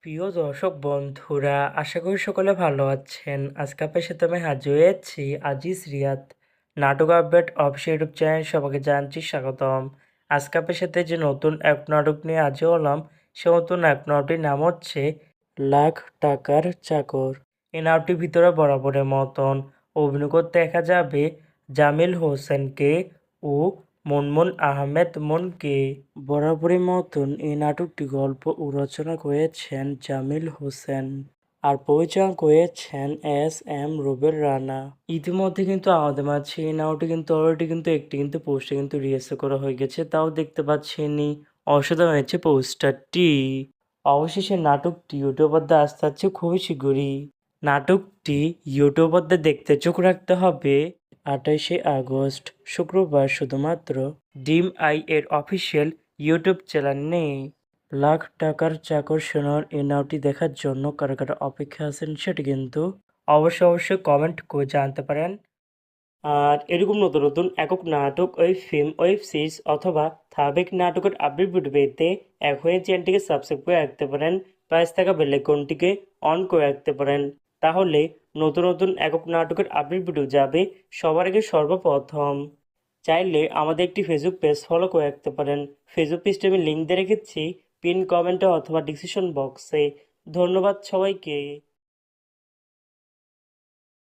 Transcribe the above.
প্রিয় দর্শক বন্ধুরা, আশা করি সকলে ভালো আছেন। আজকে আপনার সাথে আমি হাজির হয়েছি আজিজ রিয়াদ নাটক আপডেট অফিসিয়াল ইউটিউব চ্যানেল। সবাইকে জানাচ্ছি স্বাগতম। আজকে আপনার সাথে যে নতুন এক নাটক নিয়ে হাজির হলাম, সে নতুন এক নাটকটির নাম হচ্ছে লাখ টাকার চাকর। এই নাটকটির ভিতরে বরাবরের মতন অভিনয় করতে দেখা যাবে জামিল হোসেনকে ও মুনমুন আহমেদ মুনকে। বরাবরের মতন এই নাটকটি গল্প ও রচনা করেছেন জামিল হোসেন আর পরিচালনা করেছেন এস রুবেল রানা। ইতিমধ্যে কিন্তু আমাদের মাঝে এই নাটকটি কিন্তু অলরেডি কিন্তু একটি কিন্তু পোস্টার কিন্তু রিলিজ করা হয়ে গেছে, তাও দেখতে পাচ্ছেনই। অসাধারণ হয়েছে পোস্টারটি। অবশেষে নাটকটি ইউটিউবারদের আসতে যাচ্ছে খুবই শীঘ্রই। নাটকটি ইউটিউবারদের দেখতে চোখ রাখতে হবে 28শে আগস্ট শুক্রবার শুধুমাত্র ডিম আই এর অফিসিয়াল ইউটিউব চ্যানেলে। লাখ টাকার চাকর শোনার এই নামটি দেখার জন্য কারা কারা অপেক্ষা আছেন সেটি কিন্তু অবশ্যই কমেন্ট করে জানতে পারেন। আর এরকম নতুন নতুন একক নাটক, ওয়েব ফিল্ম, ওয়েব সিরিজ অথবা ধারাবাহিক নাটকের আপডেট ভিডিও পেতে এখনই চ্যানেলটিকে সাবস্ক্রাইব করে রাখতে পারেন। পাশে থাকা বেল আইকনটিকে অন করে রাখতে পারেন। তাহলে নতুন নতুন একক নাটকের আপডেট ভিডিও যাবে সবার আগে সর্বপ্রথম। চাইলে আমাদের একটি ফেসবুক পেজ ফলো করে রাখতে পারেন। ফেসবুক পেজটি আমি লিঙ্ক দিয়ে রেখেছি পিন কমেন্টে অথবা ডিসক্রিপশন বক্সে। ধন্যবাদ সবাইকে।